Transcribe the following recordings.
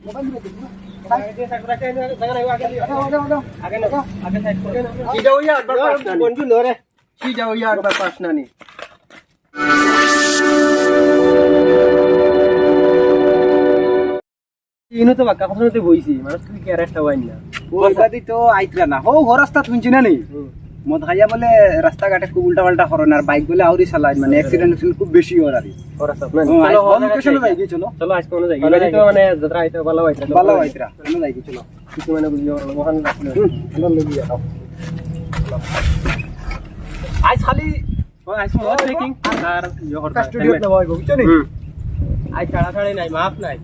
Mobile দিবে না তো বাক্কা কথা বইছি মানুষ তুই কি আর একটা ওয়াইন না ওইবাদি তো আইতরা না হো রাস্তা শুনছি না নি মদ খাইয়া বলে রাস্তাঘাটে খুব উল্টা পাল্টা করেন আর বাইক বলে আউরি চালায় মানে অ্যাক্সিডেন্ট খুব বেশি ওর আর চলো যাই চলো চলো আজ কোনো যাই তো মানে যাত্রা আইতে ভালো হইছে ভালো আইতরা চলো যাই চলো কিছু মানে বুঝিও মোহন রাখলো ভালো লাগি যাও আজ খালি আজ মো ট্রেকিং আর ইয়ে করতে স্টুডিওতে যাওয়া হইব বুঝছো নি আজ ছাড়া ছাড়াই নাই মাপ নাই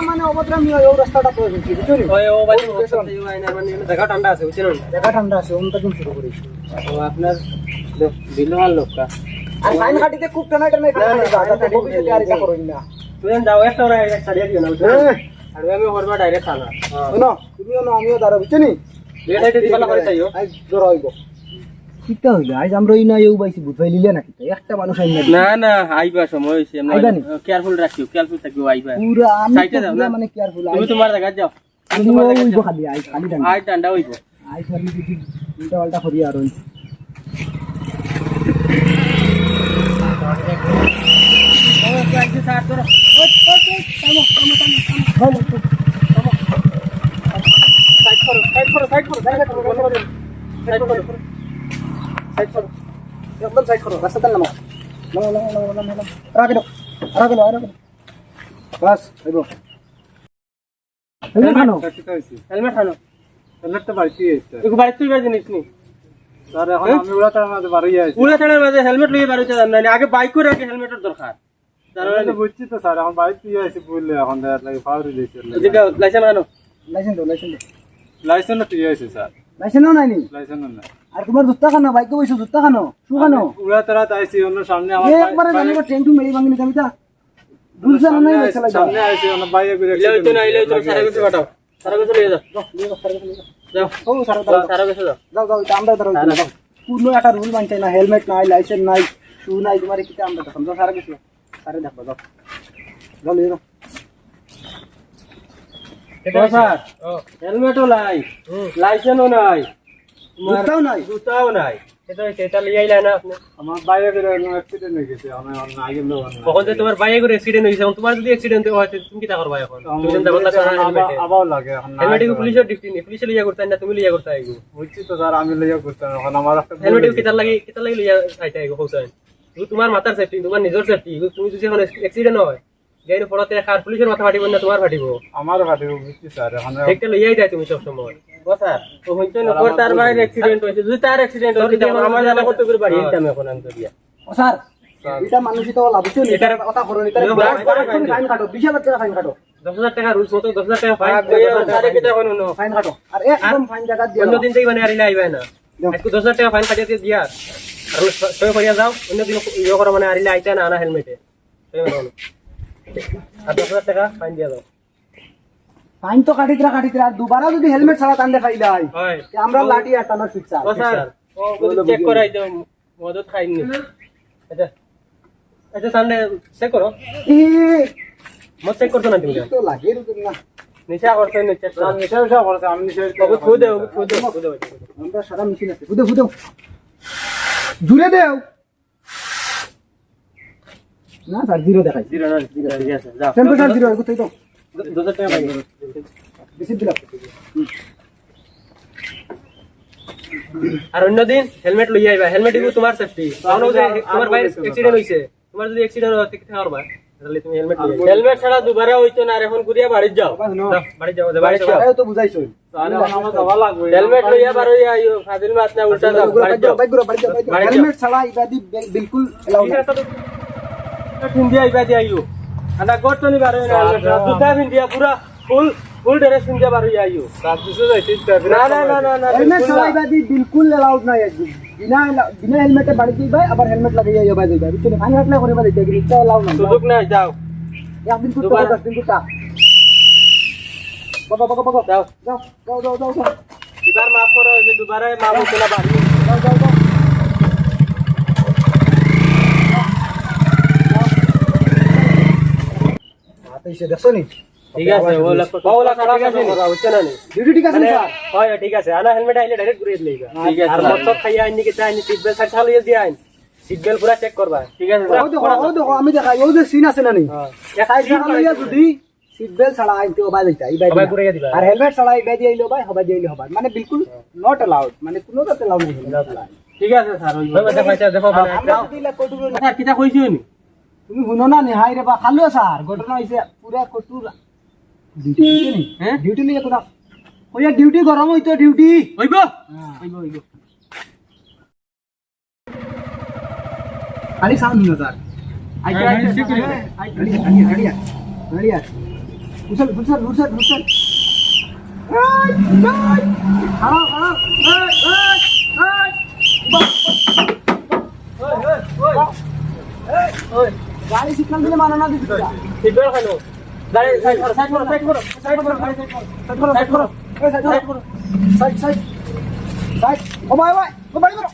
মানে অবতরা মিয়া এই রাস্তাটা তো বুঝছি বুঝছো নি ওই ও বাজে মানে জায়গা ঠান্ডা আছে বুঝছেন দেখা ঠান্ডা আছে ওমটা তুমি শুরু করি তো আপনার বিলওয়াল লোকটা আর ফাইন কাটিতে খুব টানা টানা খাটা ভবিষ্যতে আর এটা করুন না তুই যাও একটা ওরা ছাড়িয়ে দিও না আর আমি হরবা ডাইরেক্ট খানা শোনো তুমিও না আমিও দাঁড়া বুঝছো নি লেটাইতে দিবালা করে তাইও আজ জোর হইব কিটা হইলো আজ আমরা এই না ইউ বাইছি বুঝাই লিলে নাকি তো একটা মানুষ আইন না না আইবা সময় হইছে আইবা নি? কেয়ারফুল রাখিও কেয়ারফুল থাকিও আইবা পুরা আমি সাইডে যাও না মানে কেয়ারফুল তুমি তোমার জায়গা যাও আমি তোমার হইব খালি আই খালি ডান আই ঠান্ডা হইব আই খালি দিদি উল্টা পাল্টা করি আর ওই একদম সাইড করো রাস্তাতে নামো নামো রাখে দাও বাস হইব হেলমেট খানো হেলমেট খানো হেলমেট তো বাড়িতে আছে একটু বাড়ি তুই বাজে নিস নি স্যার এখন আমি উড়াতার মাঝে বাড়ি আছি পুরো থানার মাঝে হেলমেট লইয়ে বাড়ি যান না আগে বাইক করে রাখি হেলমেটের দরকার আমি তো বুঝছি তো স্যার এখন বাড়িতে আছি বললে এখন দেয়ার লাগে ফাউরি দিয়েছে এদিকে লাইসেন্স আনো লাইসেন্স দাও লাইসেন্স তো আছে স্যার লাইসেন্স নাই নি লাইসেন্স না আর তোমার জুতা খানো বাইকে বইছো জুতা খানো শু খানো উড়াতার আইছি অন্য সামনে আমার একবারে জানিবা ট্রেন টু মেরি ভাঙনি তুমি তা বুঝছ না নাই চলে যাও সামনে আইছি অন্য বাইরে করে লই তো না লই তো সারা কিছু কাটাও সারা কিছু লইয়ে যাও যাও ও সারা সারা কিছু যাও যাও আমরা ধরো পুরো একটা রুল মানছে না হেলমেট নাই লাইসেন্স নাই শু নাই তোমার কি আমরা দেখো যাও সারা কিছু সারা দেখো যাও লই যাও স্যার হেলমেটও নাই লাইসেন্সও নাই জুতাও নাই এটা লিয়ে আইলা না আপনি আমার বাইরে করে অ্যাক্সিডেন্ট হয়ে গেছে আমি আগে নো কখন যে তোমার বাইরে করে অ্যাক্সিডেন্ট হইছে তোমার যদি অ্যাক্সিডেন্ট হয় তুমি কি তা করবা এখন তুমি যেন দাবতা করা হেলমেট আবার লাগে এখন হেলমেট কি পুলিশের ডিউটি নেই পুলিশে লিয়া করতে না তুমি লিয়া করতে আইগো বুঝছি তো স্যার আমি লইয়া করতাম এখন আমার একটা হেলমেট কিতার লাগি লিয়া আইতা আইগো হোসেন তোমার মাথার সেফটি তোমার নিজের সেফটি তুমি যদি এখন অ্যাক্সিডেন্ট হয় গাড়ি পড়াতে কার পুলিশের মাথা ফাটিব না তোমার ফাটিব আমার ফাটিব বুঝছি স্যার এখন একটা লইয়াই যায় তুমি সব সময় ও স্যার তো হইছে না ওর তার বাইরে অ্যাক্সিডেন্ট হইছে যদি তার অ্যাক্সিডেন্ট হয় তাহলে আমার জানা করতে করে বাড়ি দিতাম এখন আমি তো দিয়া ও স্যার এটা মানুষই তো লাভ হচ্ছে এটার কথা করো এটা ফাইন কাটো 20000 টাকা ফাইন কাটো 10000 টাকা রুলস মতো 10000 টাকা ফাইন সারে কিটা কোন নো ফাইন কাটো আর একদম ফাইন জায়গা দিয়া অন্য দিন থেকে মানে আরিলা আইবা না আজকে 10000 টাকা ফাইন কাটিয়ে দিয়া আর সই করিয়া যাও অন্য দিন ইয়ে করো মানে আরিলা আইতা না না হেলমেটে সই মানে আর 10000 টাকা ফাইন দিয়া দাও ফাইন তো কাটিতরা আর দুবারা যদি হেলমেট ছাড়া টানতে ফাইলা হয় হয় আমরা লাঠি আর টানা ফিক্স ও স্যার ও চেক করাই দাও মদত খাইনি আচ্ছা আচ্ছা সামনে চেক করো ই মত চেক করছো না তুমি তো লাগে রুকুন না নিচা করছো না চেক করো নিশা করছে আমি নিশা কবে খুদে আমরা সারা মেশিন আছে ফুদে জুড়ে দেও না স্যার জিরো দেখাই জিরো না জিরো ঠিক আছে যাও টেম্পারেচার জিরো কোথায় তো 2000 টাকা ফাইন বেশি দিলাম আর অন্য দিন হেলমেট লই আইবা হেলমেট দিব তোমার সেফটি কারণ যে তোমার বাইরে অ্যাক্সিডেন্ট হইছে তোমার যদি অ্যাক্সিডেন্ট হয় কি করবা তাহলে তুমি হেলমেট লই হেলমেট ছাড়া দুবারা হইতো না আর এখন ঘুরিয়া বাড়ি যাও বাড়ি যাও বাড়ি যাও তাও তো বুঝাইছো তাহলে আমার যাওয়া লাগবে হেলমেট লইয়া বারো আইও ফাজিল মাছ না উল্টা যাও বাড়ি যাও বাড়ি যাও হেলমেট ছাড়া ইবাদি বিলকুল এলাও না ইন্ডিয়া ইবা দি আইও আদা গটনি বারো হেলমেট দুটা ইন্ডিয়া পুরা ফুল ফুল ড্রেস পিনতে পারো আইও তার কিছু যাইতে না না না না না হেলমেট চালাইবা দি বিলকুল অ্যালাউড নাই একদম বিনা হেলমেটে বাড়ি দিবাই আবার হেলমেট লাগাইয়া যাবা দিবা বুঝছো ফাইন হাটলে করিবা দিতে কিন্তু অ্যালাউড নাই সুযোগ নাই যাও একদিন করতে 10 দিন করতে বাবা বাবা বাবা যাও যাও যাও যাও যাও যাও এবার মাফ করো যে দুবারে মাফ হতো না বাড়ি যাও যাও যাও আতেইছে দেখছো নি ঠিক আছে ওলা ঠিক আছে হচ্ছে না নি ডিউটি ঠিক আছে স্যার হয় ঠিক আছে আনা হেলমেট আইলে ডাইরেক্ট ঘুরিয়ে দিলেই ঠিক আছে আর মত খাইয়া আইনি কি চাইনি সিট বেল্ট সাইড চালিয়ে দিয়ে আইন সিট বেল্ট পুরো চেক করবা ঠিক আছে ও দেখো আমি দেখাই ও যে সিন আছে না নি সাইড চালাইয়া যদি সিট বেল্ট ছাড়া আইতে ও বাজাইতা এই সবাই ঘুরিয়ে দিবা আর হেলমেট ছাড়া এই বাজি আইলো ভাই হবা দিইলে হবা মানে বিলকুল নট অ্যালাউড মানে কোনো দাতে অ্যালাউড নাই ঠিক আছে স্যার ওই দেখাইছা দেখো আমরা দিলা কটুর স্যার কিটা কইছো নি তুমি শুনো না নি হাই রে বা খালো স্যার ঘটনা হইছে পুরা কটুর ডিউটি নি হ্যাঁ ডিউটি নিয়ে কোনা ওয়া ডিউটি গরম হইতো ডিউটি হইব হইব খালি সাউন্ড নিও স্যার আইতে রেডিয়া উসল উসল উসল উসল হাড়া হাড়া গাড়ি সিগন্যাল দিলে মানা না দিবি সিট বেল্ট খালো গাড়ি সাইড করো সাইড করো সাইড করো সাইড করো সাইড করো সাইড করো সাইড সাইড সাইড ও ভাই ভাই ও বাড়ি করো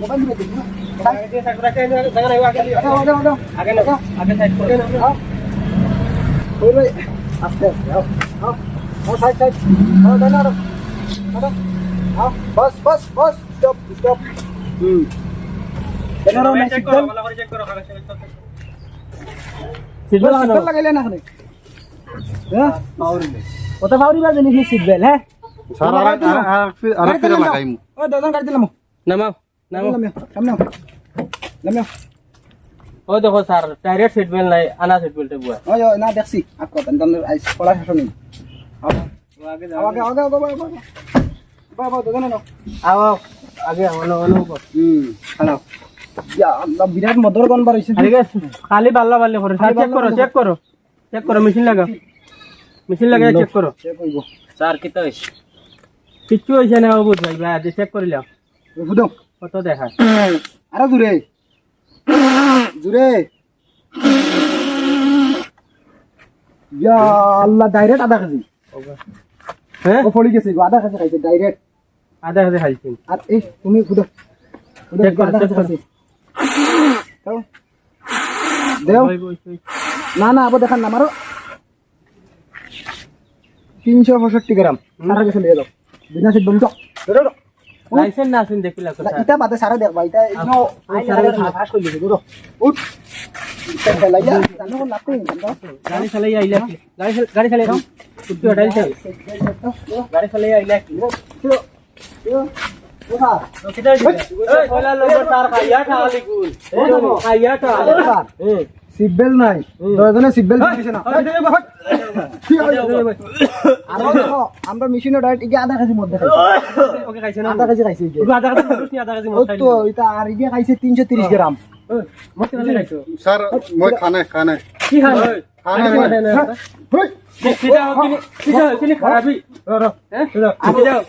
মোবাইল দিবে সাইড সাইড করো আগে আগে আগে আগে সাইড করো ওই ভাই আস্তে ও সাইড সাইড ও দানা রো বস বস বস স্টপ স্টপ কেন রো চেক করো ভালো করে চেক করো সিট বেল্ট লাগাইলে না খানে হ্যাঁ পাউরিলে কত পাউরিবা জানি কি সিট বেল্ট হ্যাঁ স্যার আর ফিরে লাগাইমু ও দাদা গাড়ি দিলাম নামাও নামাও সামনে সামনে ও দেখো স্যার ডাইরেক্ট সিট বেল্ট নাই আনা সিট বেল্টে বুয়া ওই না দেখছি আপকো তন্দন আইস পড়া শেষ নেই আগে আগে আগে বাবা দাদা না আও আগে হলো হ্যালো ইয়া বিরাট মদর গন বার হইছে ঠিক আছে খালি বাল্লা বাল্লি করে চেক করো মেশিন লাগা চেক করো চেক কইবো স্যার কিতা হইছে কিচ্ছু হইছে না বুঝ ভাই ভাই চেক করিলাম ফুদো কত দেখা আরে জুরে জুরে ইয়া আল্লাহ ডাইরেক্ট আধা কেজি হ্যাঁ ও ফলি গেছে আধা কেজি খাইছে ডাইরেক্ট আধা কেজি খাইছি আর এই তুমি ফুদো চেক করো চেক করো দেও না না আবার দেখান না মারো 365 গ্রাম সারা গেছে লিয়ে দাও বিনা সিট বন্ধ ধরো লাইসেন্স না আছেন দেখিলা কথা ইটা বাদে সারা দেখবা ইটা ইনো সারা ফাঁস কই দিছে ধরো উঠ লাইয়া জানো লাতে গাড়ি চালাই আইলা গাড়ি চালাই দাও উঠতে হটাই চাই গাড়ি চালাই আইলা কিটা কইলা নম্বর তার খাইয়া ঠালি গুল খাইয়া ঠালি সিট বেল্ট নাই দয়জনে সিট বেল্ট দিছে না আমরা মেশিনে ডাইরেক্ট ইগে আধা কেজি মধ্যে খাইছি ওকে খাইছে না আধা কেজি খাইছি ইগে আধা কেজি পুরুষ নি আধা কেজি ও তো এটা আর ইগে খাইছে 330 গ্রাম মত কেন খাইছো স্যার মই খানে কি খান খানে হই কিটা কিনি খারাপই হ্যাঁ আমি যাও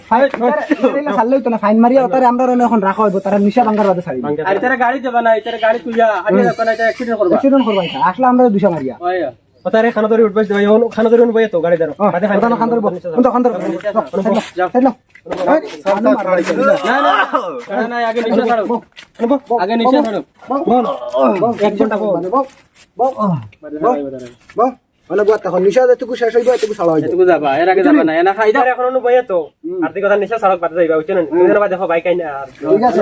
সারলেই তো না ফাইন মারিয়া ওটারে আমরা এখন রাখা হইব তারা নিশা ভাঙার বাদে ছাড়ি আর তারা গাড়ি যাবা না তারা গাড়ি তুইয়া আগে যাবা না এটা অ্যাক্সিডেন্ট করবা অ্যাক্সিডেন্ট করবা এটা আসলে আমরা দুশা মারিয়া ওই ওতারে খানা ধরে উঠবাই দেবা এখন খানা ধরে উঠবাই তো গাড়ি ধরো খান ধরব খান ধরব যাও না না আগে নিচে ছাড়ো আগে নিচে ছাড়ো 1 ঘন্টা পর মানে বুয়া তখন নিশা যেটুকু শেষ হইব এটুকু ছাড়া হইব এটুকু যাবা এর আগে যাবা না এনা খাইদা এখন উঠবাই তো আর দিকে কথা নিচে ছাড়ক পাতে যাইবা বুঝছেন তুমি না দেখো বাইক আইনা আর ঠিক আছে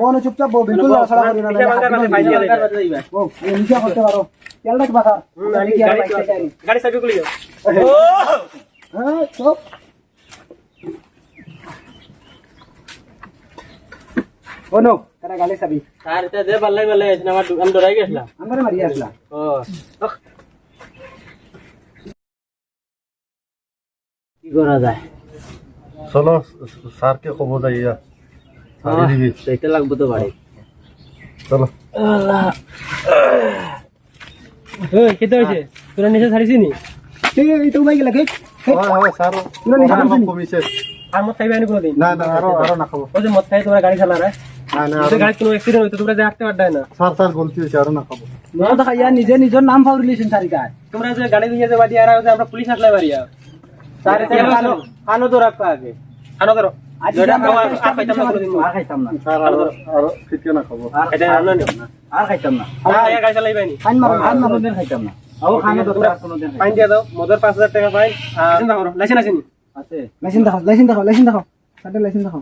কোন চুপচাপ বো বিলকুল ছাড়া করি না ও নিশা করতে পারো খেয়াল রাখ বাবা গাড়ি চাবি খুলে যাও হ্যাঁ চুপ ও নো তারা গালে চাবি আর এটা দে বাল্লাই বাল্লাই আছে আমার আমি ডরাই গেছলাম আমরা মারি আসলা ও কি করা যায় চলো স্যারকে খবর যাইয়া সারি দিবি এটা লাগবে তো বাড়ি চলো আল্লাহ এই কেতে হইছে তোরা নিচে ছাড়িছিস নি এইটো ভাই গেলা কে হয় স্যার পুরো নিশা আমার করছেন কমিছে আর মদ খাইবে না কোনোদিন না না আরো না খাবো ওই যে মদ খাই তোমরা গাড়ি চালা রে না না যদি গাড়ি কোনো অ্যাক্সিডেন্ট হইতো তোমরা যে আটতে পারদাই না স্যার গলতি হয়েছে আরো না খাবো মদ খাইয়া নিজে নিজের নাম ফাউ রিলেশন সারিকার তোমরা যে গাড়ি দিয়ে যে বাড়ি আর আমরা পুলিশ আসলে বাড়িয়া স্যার আনো তো রাখবা আগে আনো ধরো আজ যেটা আমরা খাওয়া চেষ্টা আর খাইতাম না কোনোদিন আর খাইতাম না স্যার আরো ফিটকে না খাবো এটা আনো না আর খাইতাম না আর গাড়ি চালাইবে নি ফাইন মারো ফাইন মারো দিন খাইতাম না আও খানা তো তোমরা কোনোদিন ফাইন দিয়ে দাও মদের 5000 টাকা ফাইন আর চিন্তা করো লাইসেন্স আছে নি আছে লাইসেন্স দেখাও সাথে লাইসেন্স দেখাও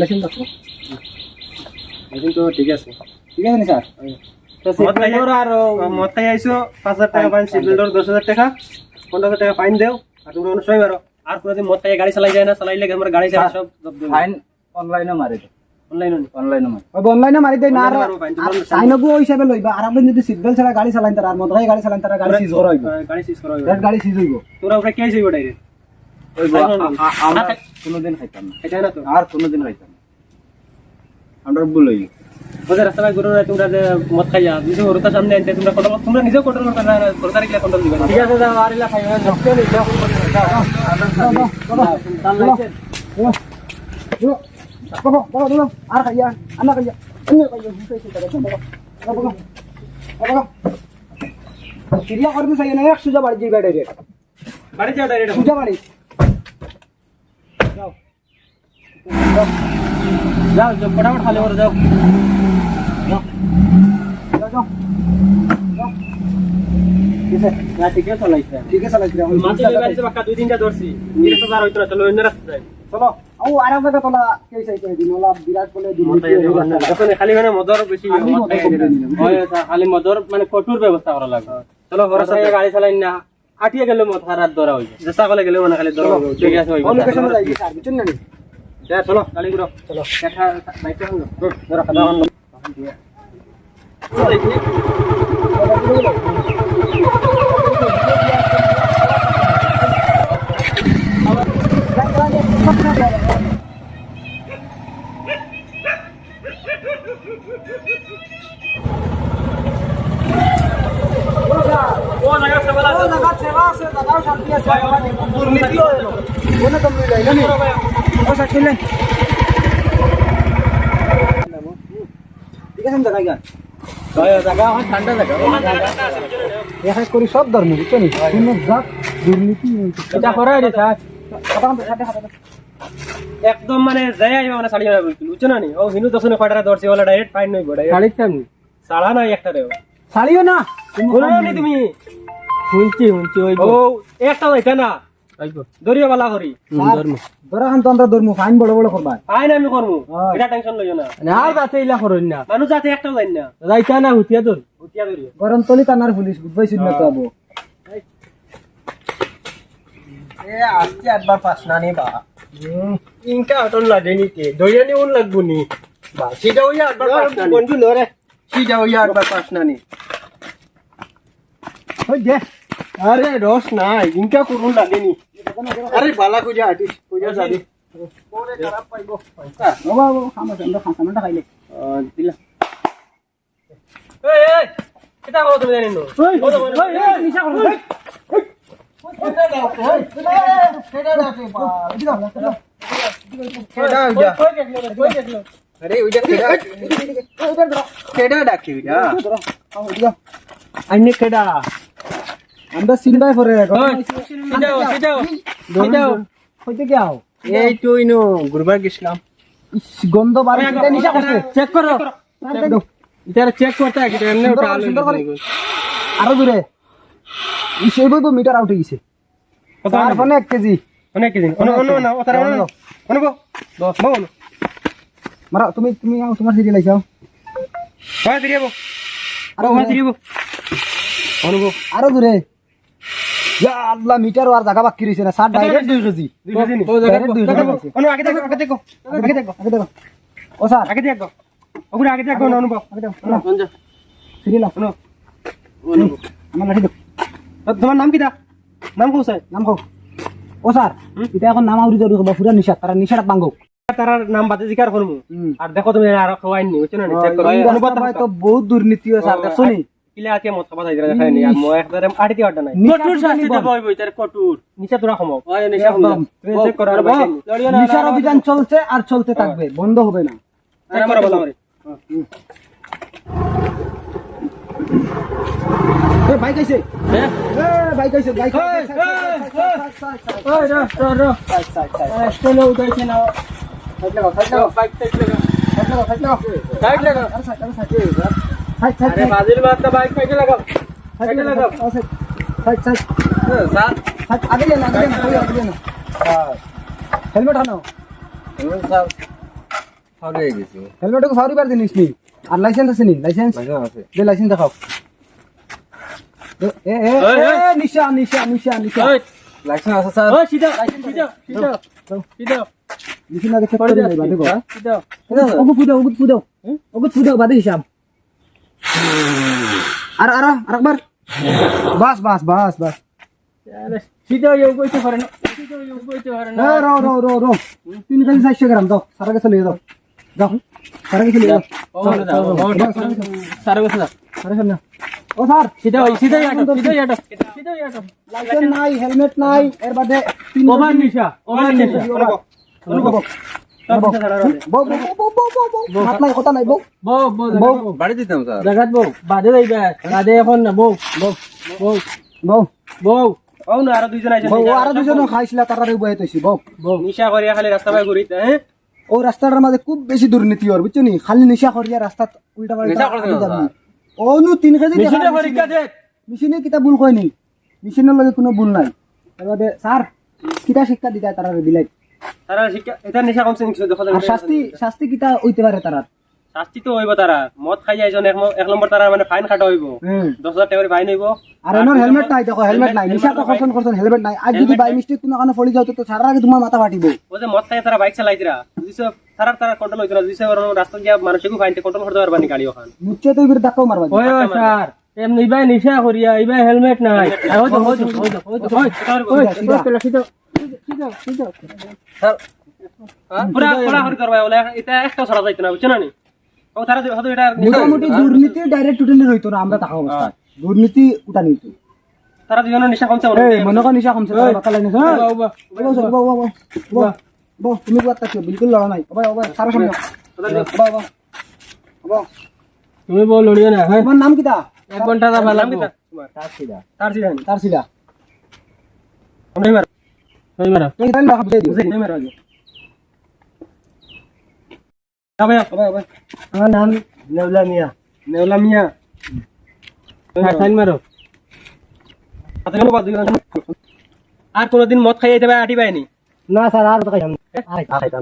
লাইসেন্স দেখাও লাইসেন্স তো ঠিক আছে ঠিক আছে নি স্যার তো মদ খাই আর মদ খাই আইছো 5000 টাকা ফাইন সিট বেল্টর 10000 টাকা 15000 টাকা ফাইন দেও আর তোমরা অন্য সময় মারো আর কোনোদিন মদ খাই গাড়ি চালাই যায় না চালাইলে আমরা গাড়ি চালাই সব জব্দ ফাইন অনলাইনে মারি দে অনলাইনে অনলাইনে মারি অনলাইনে মারি দেই না আর আইনগো হিসাবে লইবা আর আপনি যদি সিট বেল্ট ছাড়া গাড়ি চালান তার আর মদ খাই গাড়ি চালান তার গাড়ি সিজ করা হইব গাড়ি সিজ করা রেড গাড়ি সিজ হইব তোরা উপরে কে আইছিস ডাইরেক্ট আমরা কোনোদিন খাইতাম না এটা না তো আর কোনোদিন খাইতাম না আমরা ভুল হইল ওদের রাস্তায় গুরু না তোমরা যে মদ খাইয়া নিজে ওরতা সামনে আনতে তোমরা কন্ট্রোল তোমরা নিজেও কন্ট্রোল করতে না সরকার কি কন্ট্রোল দিবে ঠিক আছে দাও আর ইলা খাইবা দেখতে নি দাও তার লাইসেন্স আর খাইয়া আনা খাইয়া চিড়িয়া করতে চাই না এক সুজা বাড়ি যাই ডাইরেক্ট বাড়ি যাও ডাইরেক্ট সুজা বাড়ি যাও যাও যাও ফটাফট খালি করে যাও না ঠিক আছে চলাইছে ঠিক আছে লাগছে মাঝে বাড়িতে বাক্কা দুই তিনটা ধরছি এই রাস্তা আর হইতো না চলো অন্য রাস্তা যাই চলো ও আর জায়গা তোলা কে চাই করে দিন ওলা বিরাট বলে এখন খালি মানে মদর বেশি হয় খালি মদর মানে কঠোর ব্যবস্থা করা লাগে চলো ভরসা গাড়ি চালাই না আটিয়ে গেলে মদ হারাত ধরা হইছে চেষ্টা করলে গেলে মানে খালি ধরা ঠিক আছে লোকেশন যাই স্যার বুঝছেন না চলো গাড়ি ঘুরো চলো দেখা বাইকটা হলো ধরো খাওয়া হলো ও জায়গা সেবা আছে দুর্নীতি হয় কোনে কম মিলাই না ও স্যার চলেন ঠিক আছে জায়গা গান জায়গা ঠান্ডা জায়গা দেখা করি সব ধর্ম বুঝছেন কোনো জাত দুর্নীতি এটা করাই রে স্যার কথা একদম মানে যাই আইবা মানে সাড়ি যাবে বুঝছো না নি ও হিনু দশনে কয়টা ধরছে ওলা ডাইরেক্ট ফাইন নইবো ডাইরেক্ট শাড়ির তেমনি সাড়া নাই একটা রেও শাড়িও না বলো নি তুমি শুনছি ওই ও একটা হইতা না দরিয়া বালা করি ধরা খান তো আমরা ধর্ম ফাইন বড় বড় করবা ফাইন আমি করবো এটা টেনশন লইও না না যাতে ইলা করুন না মানুষ যাতে একটাও যাই না যাইতা না হুতিয়া ধর উঠিয়া ধরি গরম তলি কানার পুলিশ বুঝবাইছিস না তো আবো এ আজকে একবার পাস না নি বা ইনকা অটল লাগে নি কে দরিয়া নি উন লাগবো নি বা সিটা হইয়া একবার পাস না বন্ধু লরে সিটা হইয়া একবার পাস না নি ওই দে আরে রস নাই ইনকা করুন লাগে নি আরে বালা কুজা আটিস কুজা যাবি পরে খারাপ পাইবো বাবা খামা আমরা খাসামাটা খাইলে দিলা এই কিটা করো তুমি জানিনো ওই নিশা করো আমরা সিনবাই পরে এই তো ইনো গুরবার গেছিলাম গন্ধ বাড়ি নিশা করছে চেক করো এটা চেক করতে কি এমনি ওটা আলো আরো দূরে সেই বইব মিটার আউট হয়ে গেছে তার ফোনে 1 কেজি অনেক দিন অন্য না ওতারা অন্য গো বল মারা তুমি আও তোমার সিরিয়াল আইছাও হয় দিরিব আরো দিরিব অনুভব আরো দূরে ইয়া আল্লাহ মিটার আর জায়গা বাকি রইছে না 60 ডাইরেক্ট 2 কেজি ও ডাইরেক্ট 2 কেজি অনু আগে দেখো ও স্যার আগে দেখো ওগুলো আগে দেখো অনুভব আগে দেখো সিরিয়াল অনু আমার লাঠি দাও তোমার নাম কি দা নাম কো স্যার নাম কও ও স্যার এটা এখন নাম আউরি জরুরি বা পুরা নিশা তারা নিশাটা ভাঙো তার নাম বাদে জিকার করমু আর দেখো তুমি আর খাওয়াইনি বুঝছো না চেক করো অনুভব তো বহুত দুর্নীতি হয় স্যার দেখছো নি কিলা আকে মত খাবা যাইরা দেখাই নি আর মই একবারে আড়িতে আড্ডা নাই কঠোর শাস্তি দেব হইব তার কঠোর নিশা তোরা খমক ওই নিশা খমক চেক করার ভাই লড়িও না নিশার অভিযান চলছে আর চলতে থাকবে, বন্ধ হবে না। আরে মারা বলা মারি এ বাইক আইছে, হ্যাঁ বাইক আইছে, বাইক আইছে। ওই র র চলো উঠাইছে না সাইড লাগাও, সাইড লাগাও, বাইক সাইড লাগা সাইড লাগাও, সাইড লাগাও। সাইড লাগা আরে সাইড, আরে সাইড, সাইড, সাইড, আরে বাজিল মারতা বাইক সাইড লাগাও সাইড লাগাও, সাইড, সাইড, স্যার সাইড, আগে লেনা, আগে লেনা, আগে লেনা। হেলমেট আনো, হেলমেটকে ফাউরি বার জিনিস নি। আর লাইসেন্স আছে নি? লাইসেন্স দে, লাইসেন্স দেখাও। এ এ এ নিশা, নিশা, নিশা, নিশা। ওই লাইসেন্স আছে স্যার? ওই সিধা সিধা সিধা সিধা নিশা আগে চেক করে নিই, বাদে গো। সিধা ওগু ফুদাও, ওগু ফুদাও, ওগু ফুদাও, বাদে হিসাব। আর আরেকবার। বাস, বাস, বাস, বাস। সিধা ইউ কইতে পারে না সিধা ইউ কইতে পারে না রো রো রো রো 3 কেজি 400 গ্রাম দাও, সারা কাছে লিয়ে দাও, দাও, সারা কাছে লিয়ে দাও। সারা কথা সারা কাছে না। ও স্যার, সিধা সিধা আটো সিধা আটো সিধা আটো লাইসেন্স নাই, হেলমেট নাই, এর বাদে ওভার নিশা বউ, বউ, বউ, বউ, বউ, বউ, বউ। হাত নাই, কথা নাই, বউ। বউ বাড়ি দিতাম স্যার। জাগাত বউ বাদে যাইবা বাদে এখন না বউ বউ বউ বউ, বউ ও না আর দুইজন আইছে বউ, আরো দুজন খাইছিলা, তারারে বয়ে তৈছি, বউ। বউ নিশা করিয়া খালি রাস্তা পায় ঘুরিতে হ্যাঁ ও রাস্তাটার মাঝে খুব বেশি দুর্নীতি ওর, বুঝছো নি? খালি নিশা করিয়া রাস্তা উল্টা পাল্টা যাবি। ও নু 3 কেজি মেশিনে পরীক্ষা দে মেশিনে কিতা ভুল কয়নি, মেশিনের লগে কোনো ভুল নাই। এবারে স্যার কিতা শিক্ষা দিতা তারারে দিলাই? তারা শিক্ষা এটা নিশা কমছে কিছু দেখো আর শাস্তি, শাস্তি কিতা হইতে পারে তারার? শাস্তি তো হইব তারা মদ খাই যাইছন এক নম্বর তারা মানে ফাইন খাটা হইব 10,000 টাকা ফাইন হইব আর এনোর হেলমেট নাই, দেখো হেলমেট নাই, নিশা তো করছেন হেলমেট নাই। আজ যদি বাই মিস্টেক কোনো কারণে পড়ে যাও তো সারা আগে তোমার মাথা ফাটিব। ও যে মদ খাই তারা বাইক চালাইতরা বুঝছো তারা কন্ট্রোল হইতরা বুঝছো রাস্তা গিয়া মানুষকে ফাইন কন্ট্রোল করতে পারবা নি গাড়ি ওখান নিশ্চয় তো ইবির ধাক্কাও মারবা। ওই স্যার এমনি ইবাই নিশা করিয়া ইবাই হেলমেট নাই পুরা খোলা হরি করবা বলে এটা একটা ছড়া যাইতো না বুঝছো না নি ও তারা হয়তো এটা মোটামুটি দুর্নীতি ডাইরেক্ট টোটালি হইতো না, আমরা থাকা অবস্থা দুর্নীতি উঠা নিত। তারা দুজনের নিশা কমছে এই মনে কর নিশা কমছে, বাকা লাইনে বউ, তুমি বাত তাকিও, বিলকুল লড়া নাই। বাবা বাবা সারা সামনে বাবা বাবা। তুমি বল লড়িও না হ্যাঁ তোমার নাম কিটা? 1 ঘন্টা দা ভালো তোমার তার সিধা তার সিলা আমরা মার ওই মার এই টাইম রাখ দে দিও। ওই মার আগে আবে বাবা আমার নাম নেওলা মিয়া। সাইন মারো আর কোনদিন মদ খাইয়ে যাবে আটি পাইনি না স্যার আর তো খাইতাম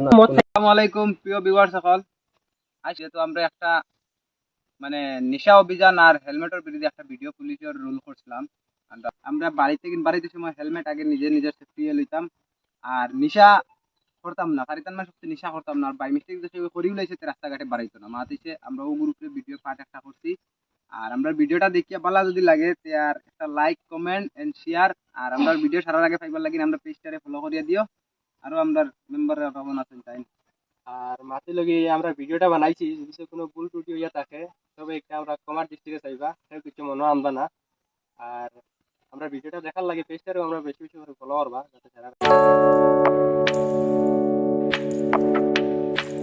না। মদ আসসালামু আলাইকুম প্রিয় ভিউয়ার সকল, আজ যেহেতু আমরা একটা মানে নেশা অভিযান আর হেলমেটের বিরুদ্ধে একটা ভিডিও পুলিশের রুল করছিলাম। আমরা বাড়িতে সময় হেলমেট আগে নিজের সেফটি লইতাম আর নেশা করতাম না, কারিতাম না সত্যি নেশা করতাম না। আর বাই মিস্টেক যে করি লাইছে রাস্তাঘাটে বাড়াইতো না মাতিছে। আমরা ও গ্রুপে ভিডিও পার্ট একটা করছি আর আমরা ভিডিওটা দেখিয়া ভালো যদি লাগে আর একটা লাইক কমেন্ট এন্ড শেয়ার। আর আমরা ভিডিও সারার আগে পাইবার লাগি আমরা পেজটারে ফলো করিয়া দিও। আরো আমরা মেম্বাররা পাবন আছেন তাই। আর মাতি লগে আমরা ভিডিওটা বানাইছি যদি কোনো ভুল ত্রুটি হইয়া থাকে তবে একটা আমরা কমার দৃষ্টিতে চাইবা কেউ কিছু মনে আনবা না। আর আমরা ভিডিওটা দেখার লাগে পেজটারও আমরা বেশি বেশি করে ফলো করবা যাতে